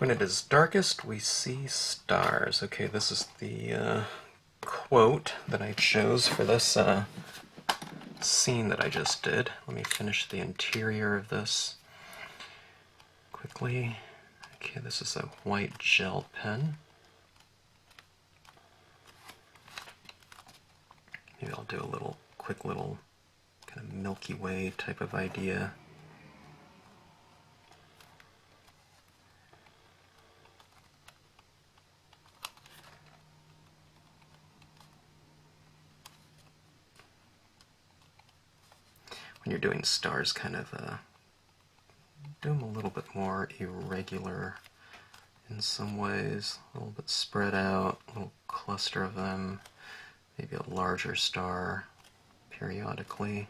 When it is darkest, we see stars. Okay, this is the quote that I chose for this scene that I just did. Let me finish the interior of this quickly. Okay, this is a white gel pen. Maybe I'll do a quick little kind of Milky Way type of idea. When you're doing stars, kind of do them a little bit more irregular in some ways, a little bit spread out, a little cluster of them, maybe a larger star periodically.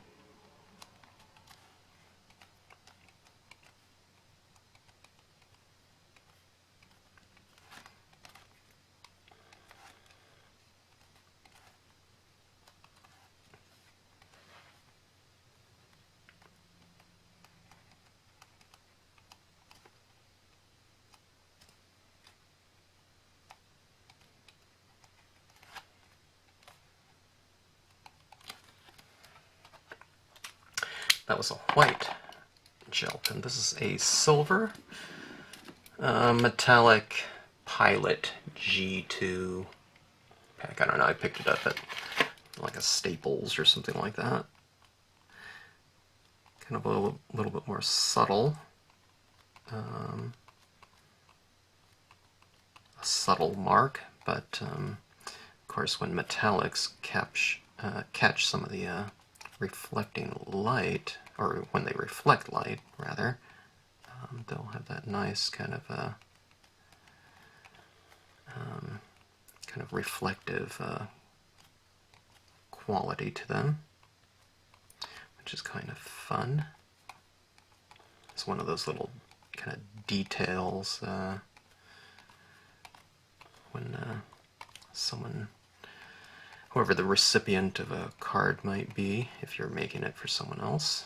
That was a white gel pen. This is a silver metallic Pilot G2 pack. I don't know, I picked it up at like a Staples or something like that. Kind of a little bit more subtle. A subtle mark, but of course when metallics catch some of the reflecting light, or when they reflect light, rather, they'll have that nice kind of reflective quality to them, which is kind of fun. It's one of those little kind of details when someone, whoever the recipient of a card might be, if you're making it for someone else.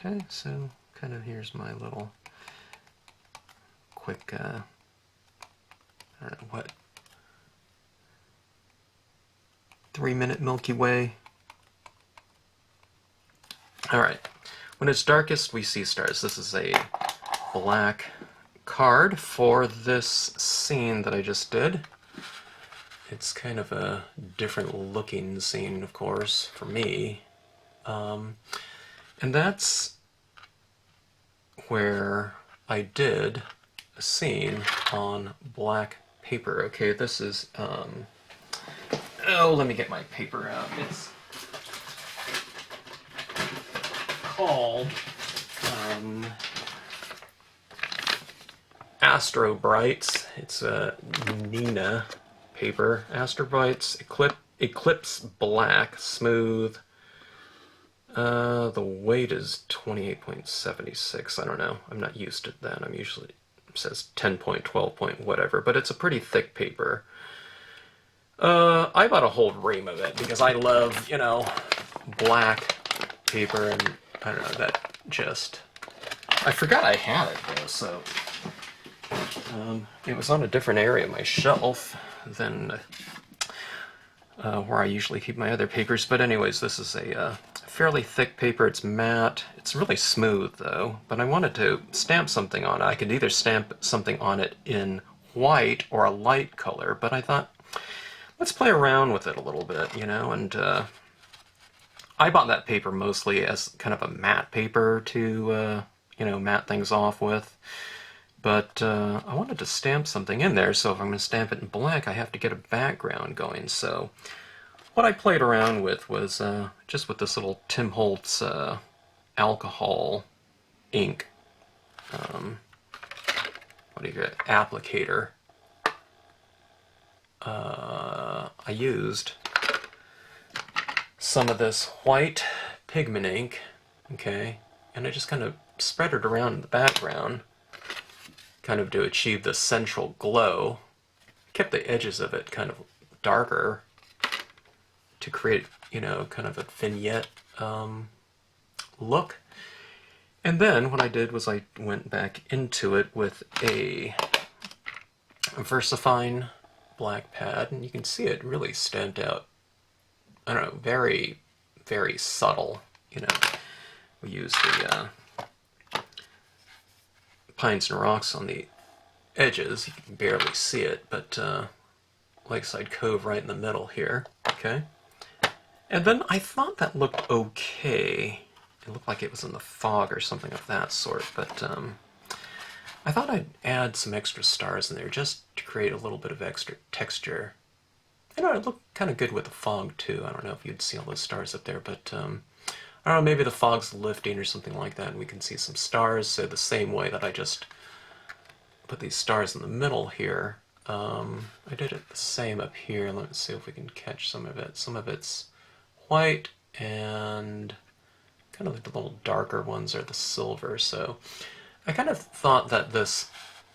Okay, so kind of here's my little quick, I don't know what, 3-minute Milky Way. Alright, when it's darkest we see stars. This is a black card for this scene that I just did. It's kind of a different looking scene, of course, for me. And that's where I did a scene on black paper. Okay, this is, oh, let me get my paper out. It's called Astro Brights. It's a Nina paper. Astro Brights Eclipse Black Smooth. The weight is 28.76. I don't know. I'm not used to that. I'm usually, it says 10 point, 12 point, whatever, but it's a pretty thick paper. I bought a whole ream of it because I love, you know, black paper, and I don't know, that just, I forgot I had it though, so it was on a different area of my shelf than where I usually keep my other papers. But anyways, this is a fairly thick paper. It's matte. It's really smooth though, but I wanted to stamp something on it. I could either stamp something on it in white or a light color, but I thought, let's play around with it a little bit, you know, and I bought that paper mostly as kind of a matte paper to, you know, matte things off with. But I wanted to stamp something in there, so if I'm going to stamp it in black, I have to get a background going. So what I played around with was just with this little Tim Holtz alcohol ink, what do you get, applicator. I used some of this white pigment ink, okay, and I just kind of spread it around in the background, kind of to achieve the central glow. Kept the edges of it kind of darker to create, you know, kind of a vignette look. And then what I did was I went back into it with a Versafine black pad, and you can see it really stamped out. I don't know, very, very subtle. You know, we used the pines and rocks on the edges. You can barely see it, but Lakeside Cove right in the middle here. Okay. And then I thought that looked okay. It looked like it was in the fog or something of that sort, but I thought I'd add some extra stars in there just to create a little bit of extra texture. You know, it looked kind of good with the fog too. I don't know if you'd see all those stars up there, but I don't know, maybe the fog's lifting or something like that, and we can see some stars. So the same way that I just put these stars in the middle here, I did it the same up here. Let me see if we can catch some of it. Some of it's white, and kind of like the little darker ones are the silver. So I kind of thought that this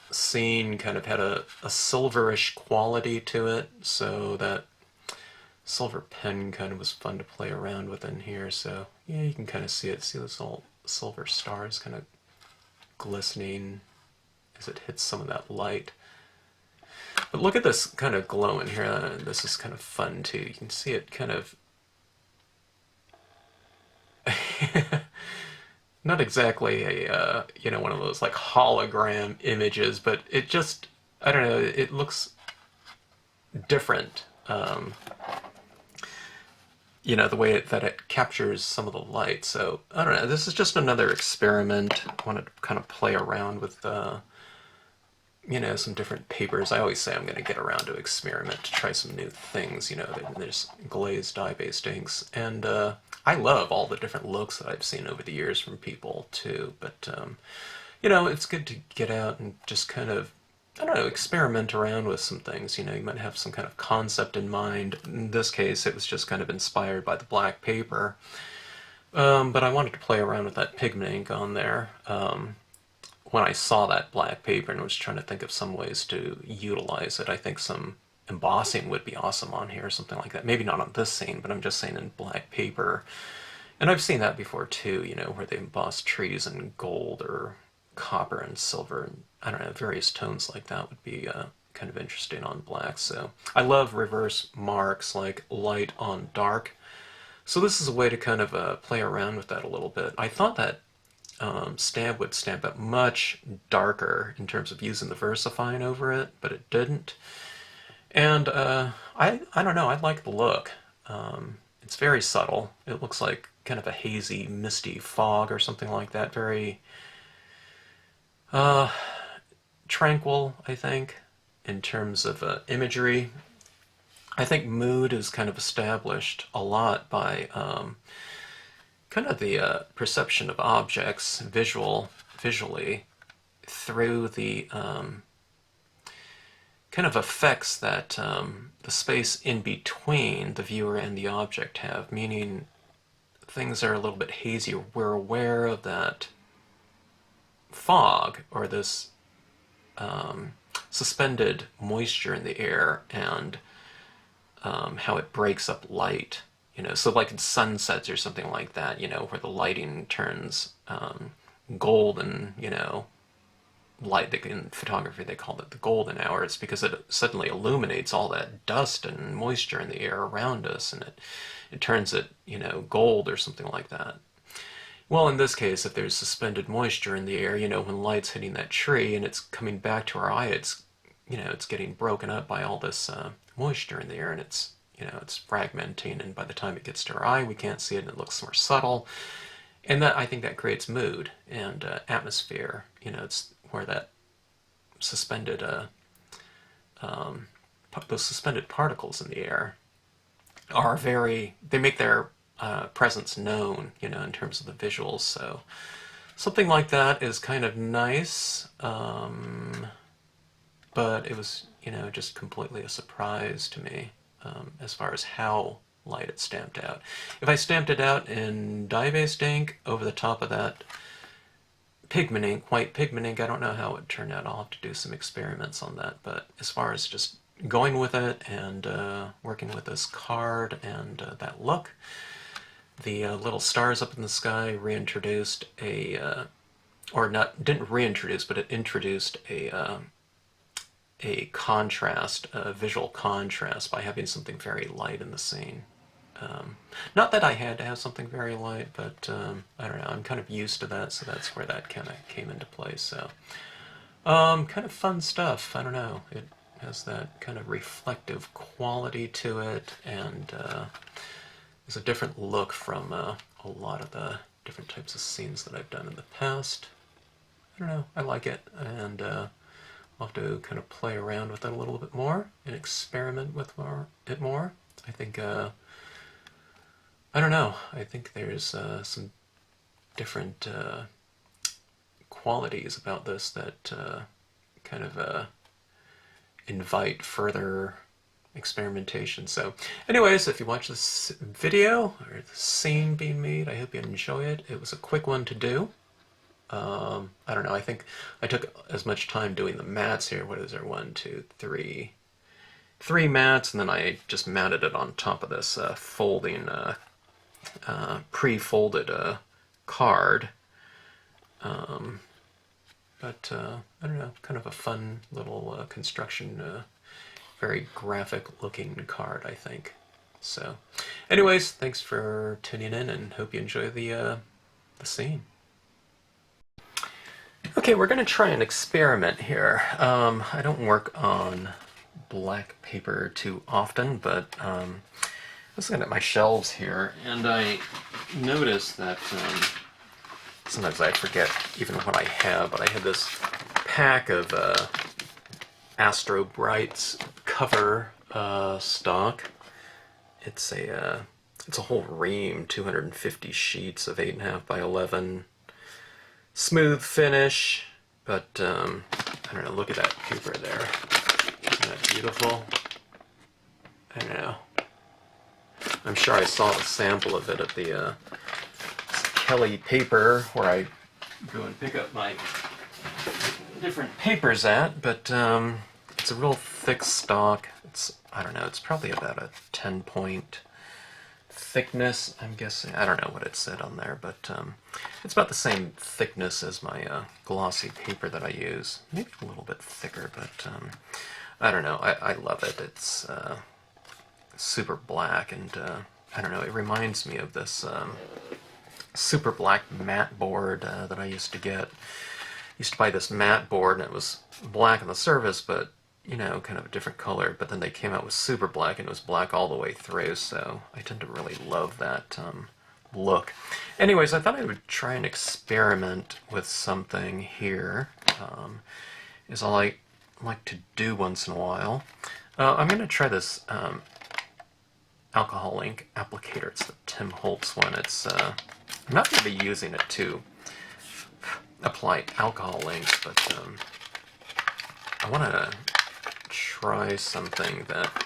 scene kind of had a silverish quality to it, so that silver pen kind of was fun to play around with in here. So yeah, you can kind of see it. See those little silver stars kind of glistening as it hits some of that light. But look at this kind of glow in here. This is kind of fun too. You can see it kind of not exactly a you know, one of those like hologram images, but it just, I don't know, it looks different. You know, the way that it captures some of the light. So I don't know, this is just another experiment. I wanted to kind of play around with you know, some different papers. I always say I'm going to get around to experiment, to try some new things. You know, there's glazed dye-based inks, and I love all the different looks that I've seen over the years from people too. But you know, it's good to get out and just kind of, I don't know, experiment around with some things. You know, you might have some kind of concept in mind. In this case, it was just kind of inspired by the black paper. But I wanted to play around with that pigment ink on there. When I saw that black paper and was trying to think of some ways to utilize it, I think some embossing would be awesome on here, or something like that. Maybe not on this scene, but I'm just saying in black paper. And I've seen that before too, you know, where they emboss trees in gold or copper and silver, and I don't know, various tones like that would be kind of interesting on black. So I love reverse marks, like light on dark. So this is a way to kind of play around with that a little bit. I thought that stamp would stamp out much darker in terms of using the Versafine over it, but it didn't. And I don't know, I like the look. It's very subtle. It looks like kind of a hazy, misty fog or something like that. Very tranquil, I think, in terms of imagery. I think mood is kind of established a lot by kind of the perception of objects visually through the kind of effects that the space in between the viewer and the object have, meaning things are a little bit hazy. We're aware of that fog, or this suspended moisture in the air, and how it breaks up light. You know, so like in sunsets or something like that, you know, where the lighting turns golden, you know, light, in photography they call it the golden hour. It's because it suddenly illuminates all that dust and moisture in the air around us, and it turns it, you know, gold or something like that. Well, in this case, if there's suspended moisture in the air, you know, when light's hitting that tree and it's coming back to our eye, it's, you know, it's getting broken up by all this moisture in the air, and it's, you know, it's fragmenting, and by the time it gets to our eye, we can't see it, and it looks more subtle. And that, I think that creates mood and atmosphere. You know, it's where that suspended, those suspended particles in the air are very, they make their presence known, you know, in terms of the visuals. So something like that is kind of nice, but it was, you know, just completely a surprise to me as far as how light it stamped out. If I stamped it out in dye-based ink over the top of that pigment ink, white pigment ink, I don't know how it would turn out. I'll have to do some experiments on that. But as far as just going with it and working with this card and that look, the little stars up in the sky reintroduced a or not, didn't reintroduce, but it introduced a contrast, a visual contrast by having something very light in the scene. Not that I had to have something very light, but I don't know, I'm kind of used to that, so that's where that kind of came into play. So kind of fun stuff. I don't know, it has that kind of reflective quality to it, and there's a different look from a lot of the different types of scenes that I've done in the past. I don't know, I like it, and I'll have to kind of play around with it a little bit more and experiment with it more. I think I don't know. I think there's some different qualities about this that kind of invite further experimentation. So anyways, if you watch this video or the scene being made, I hope you enjoy it. It was a quick one to do. I don't know, I think I took as much time doing the mats here. What is there? 1, 2, 3. 3 mats, and then I just mounted it on top of this folding pre-folded card. But I don't know, kind of a fun little construction, very graphic looking card, I think. So anyways, thanks for tuning in, and hope you enjoy the scene. Okay, we're going to try an experiment here. I don't work on black paper too often, but I was looking at my shelves here, and I noticed that sometimes I forget even what I have, but I had this pack of Astro Brights cover stock. It's a whole ream, 250 sheets of 8.5 by 11. Smooth finish, but I don't know, look at that paper there. Isn't that beautiful? I don't know. I'm sure I saw a sample of it at the Kelly paper where I go and pick up my different papers at, but it's a real thick stock. It's, I don't know, it's probably about a 10-point thickness, I'm guessing. I don't know what it said on there, but it's about the same thickness as my glossy paper that I use. Maybe a little bit thicker, but I don't know. I love it. It's super black, and I don't know, it reminds me of this super black matte board that I used to get. Used to buy this matte board, and it was black on the surface, but you know, kind of a different color, but then they came out with super black, and it was black all the way through, so I tend to really love that look. Anyways, I thought I would try and experiment with something here, is all I like to do once in a while. I'm going to try this alcohol ink applicator. It's the Tim Holtz one. It's I'm not going to be using it to apply alcohol inks, but I want to try something that,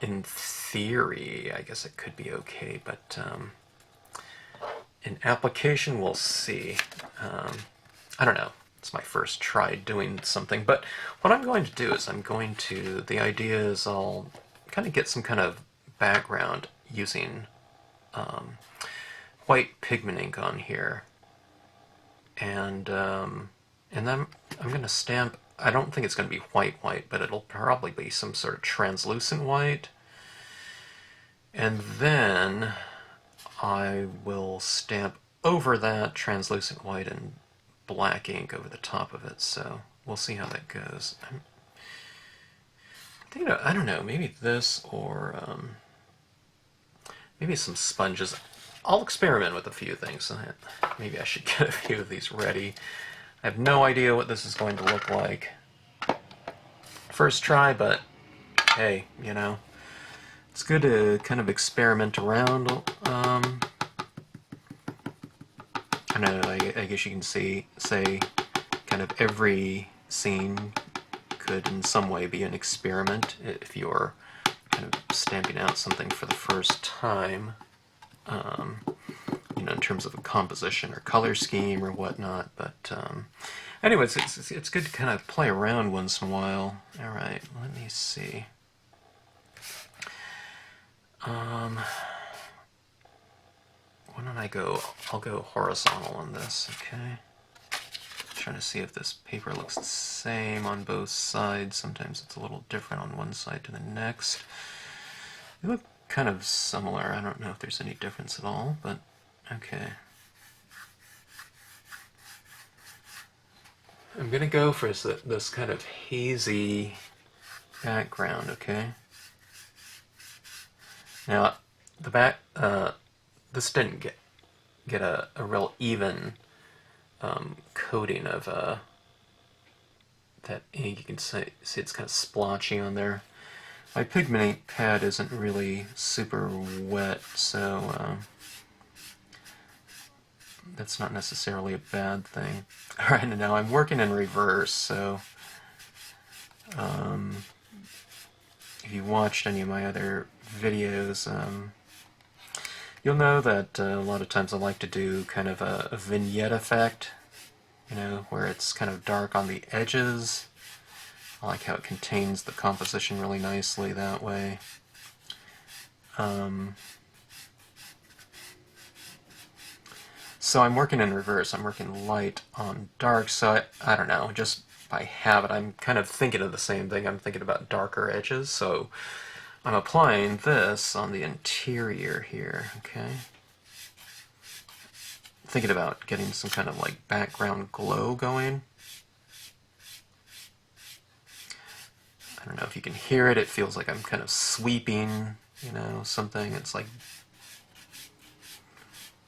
in theory, I guess it could be okay, but in application, we'll see. I don't know. It's my first try doing something, but what I'm going to do is the idea is I'll kind of get some kind of background using white pigment ink on here, and then I'm going to stamp. I don't think it's going to be white, but it'll probably be some sort of translucent white. And then I will stamp over that translucent white and black ink over the top of it. So we'll see how that goes. I'm thinking, I don't know, maybe this or maybe some sponges. I'll experiment with a few things. Maybe I should get a few of these ready. I have no idea what this is going to look like. First try, but hey, you know, it's good to kind of experiment around. I know, I guess you can say kind of every scene could in some way be an experiment if you're kind of stamping out something for the first time. You know, in terms of a composition or color scheme or whatnot, but anyways, it's good to kind of play around once in a while. All right, let me see. Why don't I'll go horizontal on this, okay? Trying to see if this paper looks the same on both sides. Sometimes it's a little different on one side to the next. They look kind of similar. I don't know if there's any difference at all, but okay. I'm going to go for this kind of hazy background, okay? Now, this didn't get a real even coating of that ink. You can see it's kind of splotchy on there. My pigment ink pad isn't really super wet, so that's not necessarily a bad thing. Alright, now I'm working in reverse, so if you watched any of my other videos, you'll know that a lot of times I like to do kind of a vignette effect, you know, where it's kind of dark on the edges. I like how it contains the composition really nicely that way. So I'm working in reverse. I'm working light on dark, so I don't know, just by habit, I'm kind of thinking of the same thing. I'm thinking about darker edges, so I'm applying this on the interior here, okay? Thinking about getting some kind of like background glow going. I don't know if you can hear it. It feels like I'm kind of sweeping, you know, something. It's like,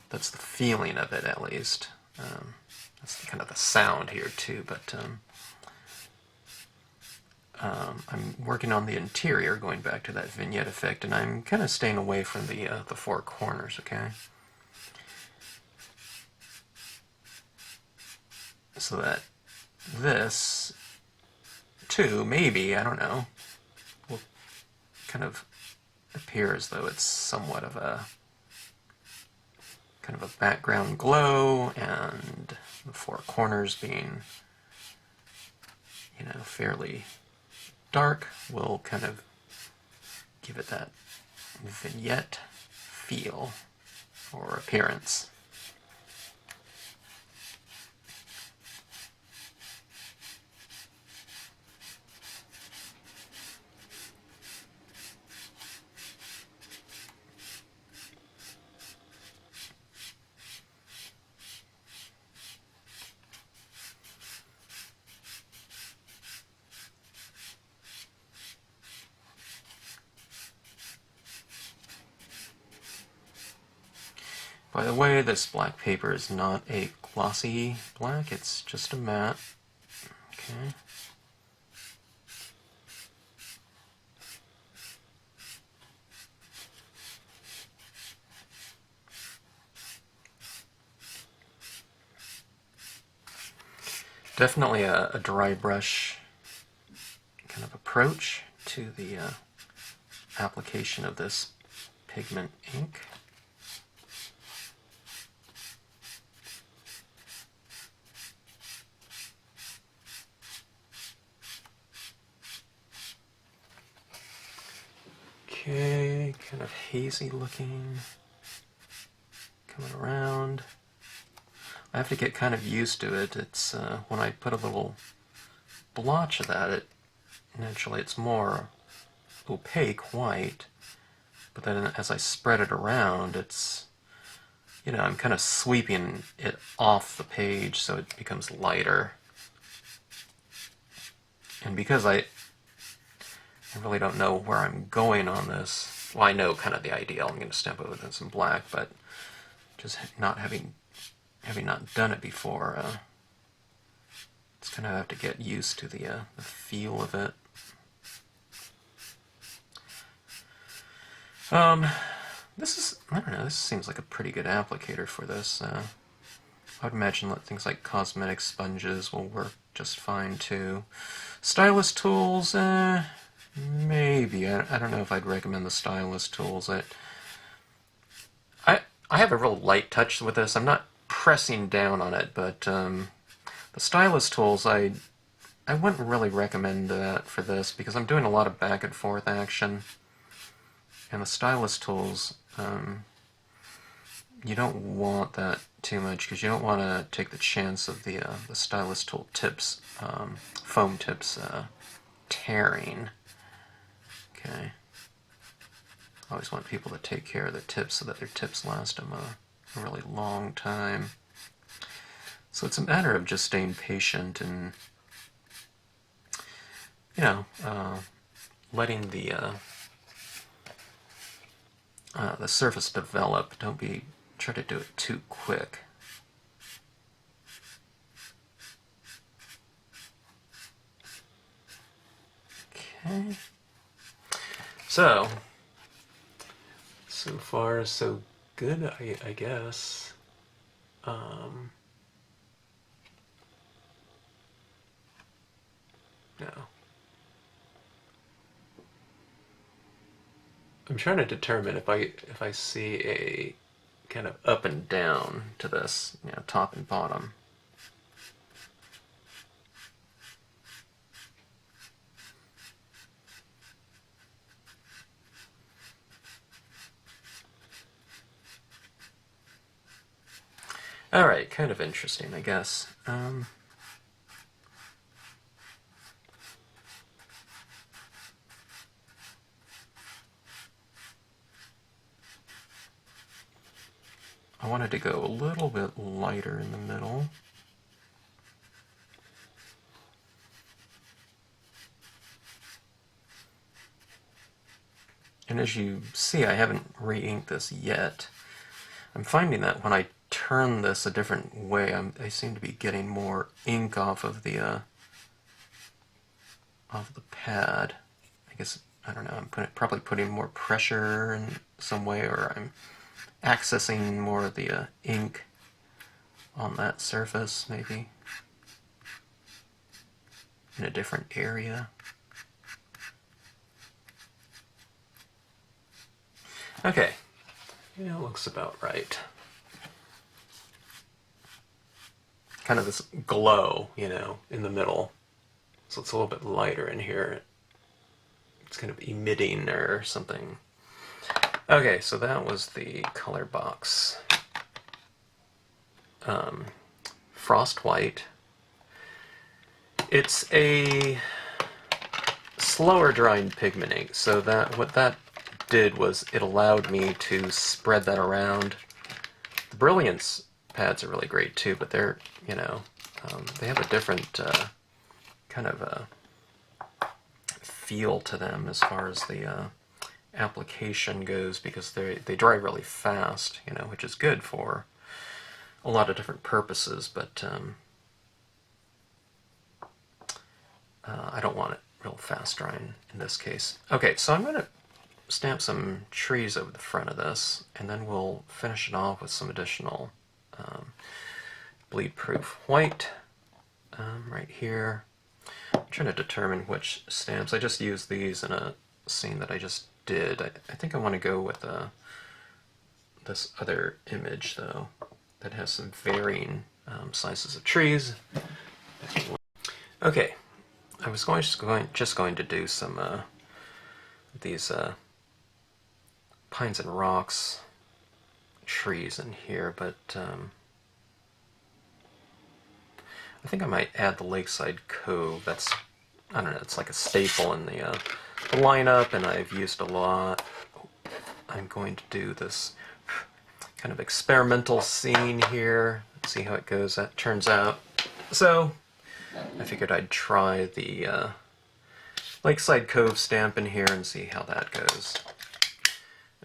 that's the feeling of it, at least. That's kind of the sound here too, but I'm working on the interior, going back to that vignette effect, and I'm kind of staying away from the four corners, okay? So that this, too, maybe, I don't know, will kind of appear as though it's somewhat of a kind of a background glow, and the four corners being, you know, fairly dark will kind of give it that vignette feel or appearance. By the way, this black paper is not a glossy black, it's just a matte. Okay. Definitely a dry brush kind of approach to the application of this pigment ink. Okay, kind of hazy looking, coming around. I have to get kind of used to it. It's when I put a little blotch of that, naturally it's more opaque white, but then as I spread it around, it's, you know, I'm kind of sweeping it off the page so it becomes lighter. And because I really don't know where I'm going on this. Well, I know kind of the idea. I'm going to stamp it with some black, but just not having not done it before, it's kind of have to get used to the feel of it. This is, I don't know, this seems like a pretty good applicator for this. I would imagine that things like cosmetic sponges will work just fine too. Stylus tools, maybe. I don't know if I'd recommend the stylus tools. I have a real light touch with this. I'm not pressing down on it, but the stylus tools, I wouldn't really recommend that for this because I'm doing a lot of back and forth action. And the stylus tools, you don't want that too much because you don't want to take the chance of the stylus tool tips, foam tips, tearing. Okay. I always want people to take care of the tips so that their tips last them a really long time. So it's a matter of just staying patient and, you know, letting the surface develop. Don't try to do it too quick. Okay. So far so good, I guess. No. I'm trying to determine if I see a kind of up and down to this, you know, top and bottom. All right, kind of interesting, I guess. I wanted to go a little bit lighter in the middle. And as you see, I haven't re-inked this yet. I'm finding that when I turn this a different way, I seem to be getting more ink off of the pad. I guess, I don't know, I'm probably putting more pressure in some way, or I'm accessing more of the ink on that surface, maybe, in a different area. Okay, yeah, it looks about right. Kind of this glow, you know, in the middle. So it's a little bit lighter in here. It's kind of emitting or something. Okay, so that was the color box. Frost White. It's a slower drying pigment ink, so what that did was it allowed me to spread that around. The Brilliance pads are really great too, but they're, you know, they have a different kind of feel to them as far as the application goes, because they dry really fast, you know, which is good for a lot of different purposes, but I don't want it real fast drying in this case. Okay, so I'm going to stamp some trees over the front of this, and then we'll finish it off with some additional bleed-proof white right here. I'm trying to determine which stamps. I just used these in a scene that I just did. I think I want to go with this other image, though, that has some varying sizes of trees. Okay, I was just going to do some these pines and rocks trees in here, but I think I might add the Lakeside Cove. That's, I don't know, it's like a staple in the lineup, and I've used a lot. I'm going to do this kind of experimental scene here. Let's see how it goes. That turns out. So I figured I'd try the Lakeside Cove stamp in here and see how that goes.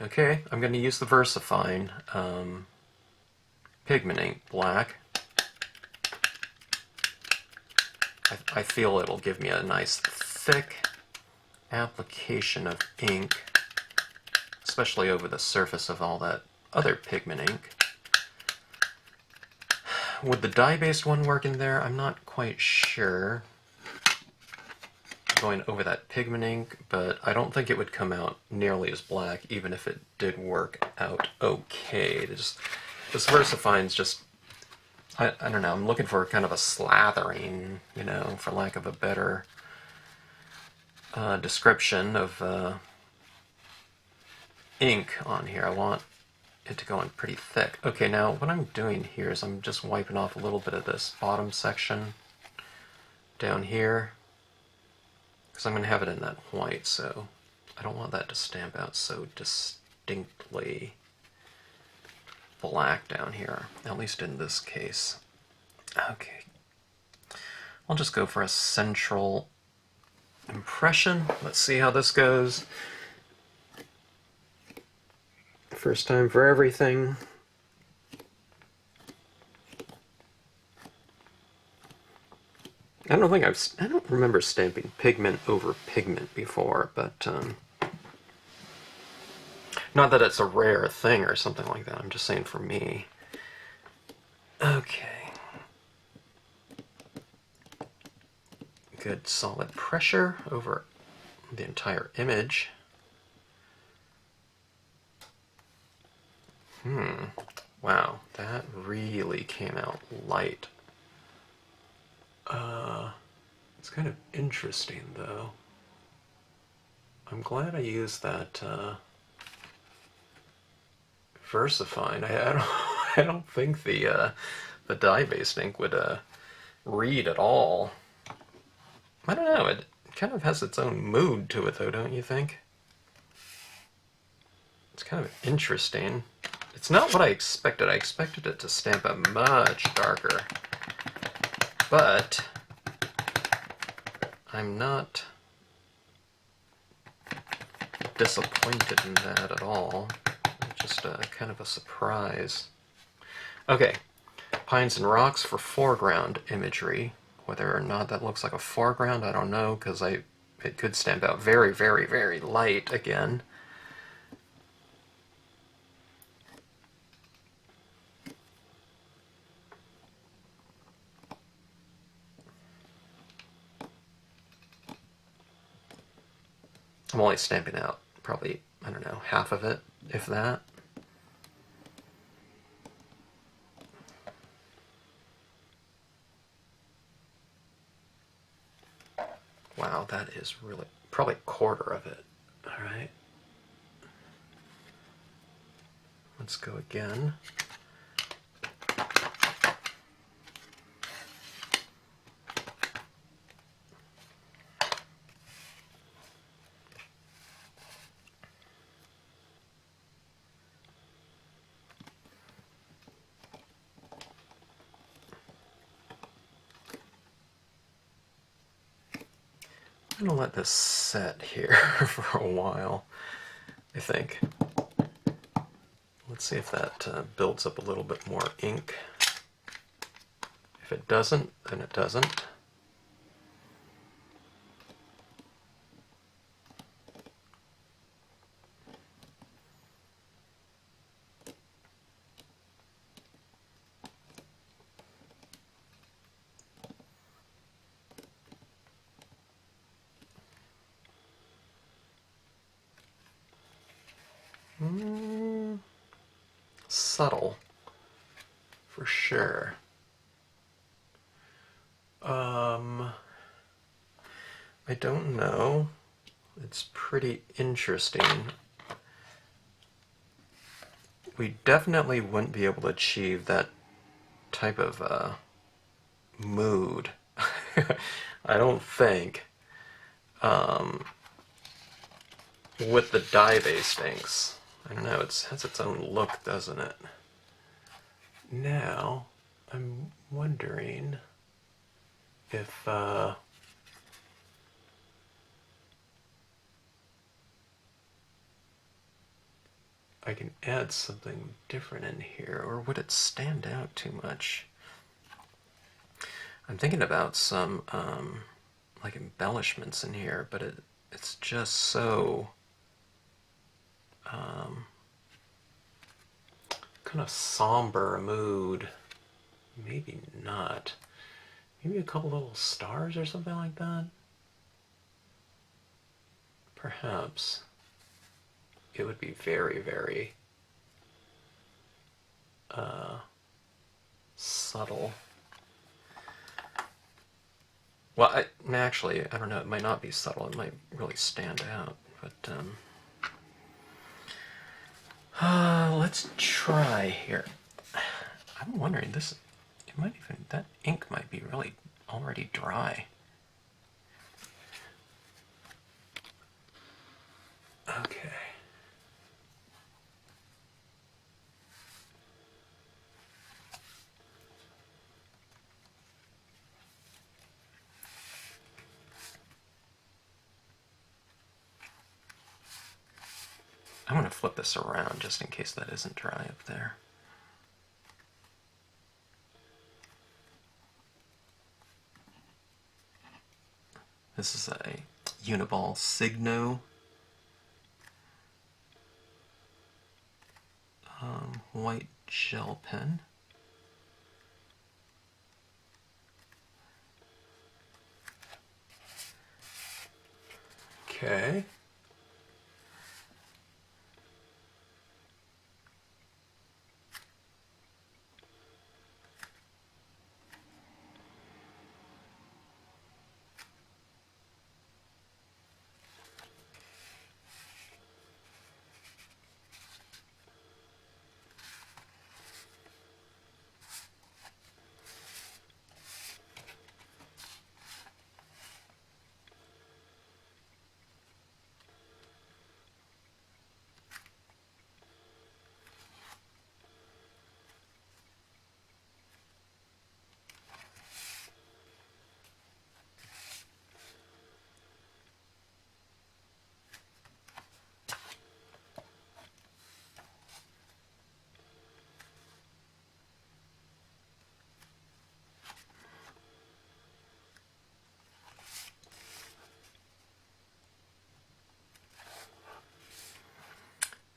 Okay, I'm going to use the Versafine pigment ink black. I feel it'll give me a nice thick application of ink, especially over the surface of all that other pigment ink. Would the dye-based one work in there? I'm not quite sure. Going over that pigment ink, but I don't think it would come out nearly as black, even if it did work out okay. This Versafine's just, I don't know, I'm looking for kind of a slathering, you know, for lack of a better description of ink on here. I want it to go on pretty thick. Okay, now what I'm doing here is I'm just wiping off a little bit of this bottom section down here, because I'm going to have it in that white, so I don't want that to stamp out so distinctly black down here, at least in this case. Okay, I'll just go for a central impression. Let's see how this goes. First time for everything. I don't remember stamping pigment over pigment before, but not that it's a rare thing or something like that. I'm just saying for me. Okay. Good solid pressure over the entire image. Wow, that really came out light. It's kind of interesting, though. I'm glad I used that Versafine. I don't think the dye-based ink would read at all. I don't know. It kind of has its own mood to it, though, don't you think? It's kind of interesting. It's not what I expected. I expected it to stamp out much darker. But I'm not disappointed in that at all. Just kind of a surprise. Okay, pines and rocks for foreground imagery. Whether or not that looks like a foreground, I don't know, because it could stamp out very, very, very light again. I'm only stamping out probably, I don't know, half of it, if that. Wow, that is really, probably a quarter of it. All right. Let's go again. I'm going to let this set here for a while, I think. Let's see if that builds up a little bit more ink. If it doesn't, then it doesn't. Subtle, for sure. I don't know. It's pretty interesting. We definitely wouldn't be able to achieve that type of mood. I don't think. With the dye-based inks. I don't know, it has its own look, doesn't it? Now, I'm wondering if I can add something different in here, or would it stand out too much? I'm thinking about some like embellishments in here, but it's just so kind of somber mood. Maybe not. Maybe a couple little stars or something like that. Perhaps. It would be very, very subtle. Well, actually, I don't know. It might not be subtle. It might really stand out. But let's let's try here. I'm wondering, this, it might even, that ink might be really already dry. Okay. I'm going to flip this around just in case that isn't dry up there. This is a Uniball Signo white gel pen. Okay.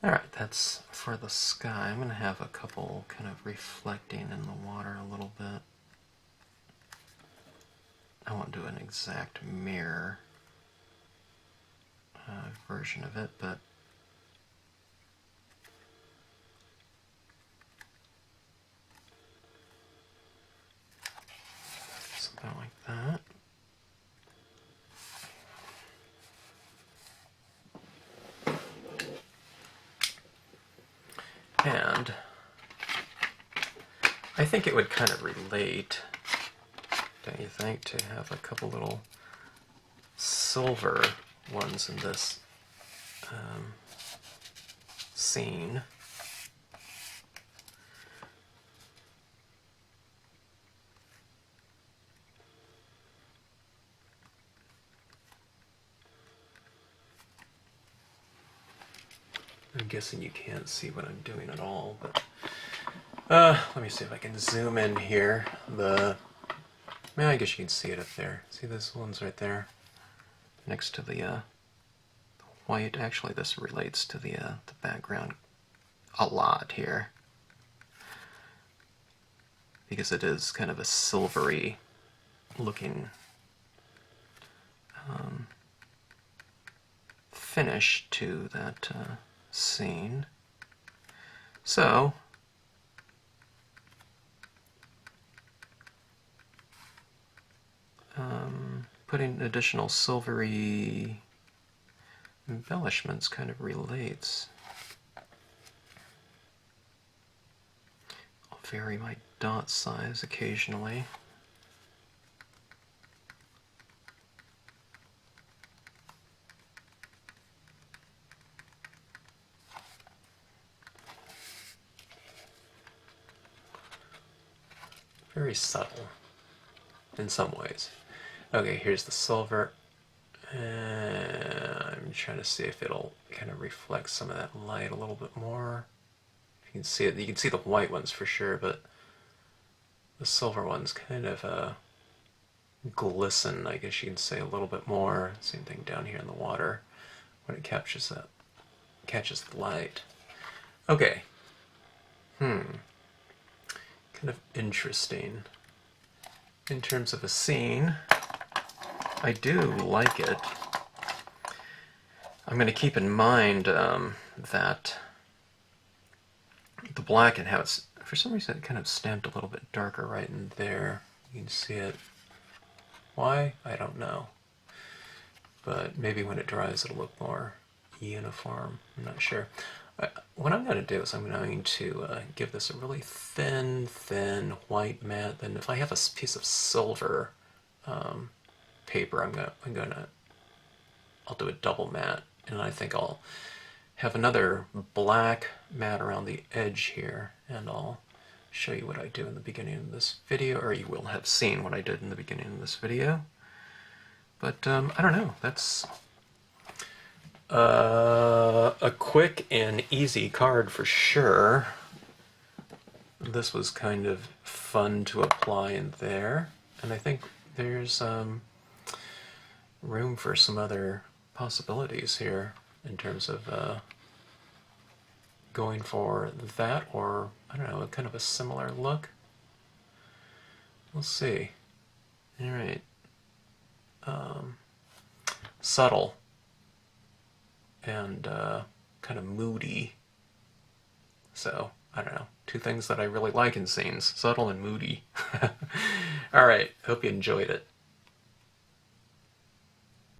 Alright, that's for the sky. I'm going to have a couple kind of reflecting in the water a little bit. I won't do an exact mirror version of it, but something like that. And I think it would kind of relate, don't you think, to have a couple little silver ones in this scene. I'm guessing you can't see what I'm doing at all, but let me see if I can zoom in here. I guess you can see it up there. See those ones right there next to the white. Actually, this relates to the background a lot here because it is kind of a silvery looking finish to that scene. So putting additional silvery embellishments kind of relates. I'll vary my dot size occasionally. Very subtle in some ways. Okay, here's the silver. I'm trying to see if it'll kind of reflect some of that light a little bit more. You can see it. You can see the white ones for sure, but the silver ones kind of glisten, I guess you can say, a little bit more. Same thing down here in the water when it catches the light. Okay. Kind of interesting. In terms of a scene, I do like it. I'm going to keep in mind that the black and how it's, for some reason, it kind of stamped a little bit darker right in there. You can see it. Why? I don't know. But maybe when it dries, it'll look more uniform. I'm not sure. What I'm going to do is I'm going to give this a really thin white matte. Then if I have a piece of silver paper, I'll do a double matte, and I think I'll have another black matte around the edge here, and I'll show you what I do in the beginning of this video, or you will have seen what I did in the beginning of this video. But I don't know, that's a quick and easy card for sure. This was kind of fun to apply in there, and I think there's room for some other possibilities here in terms of going for that, or I don't know, kind of a similar look. We'll see. All right. Subtle and kind of moody. So, I don't know. Two things that I really like in scenes. Subtle and moody. Alright, hope you enjoyed it.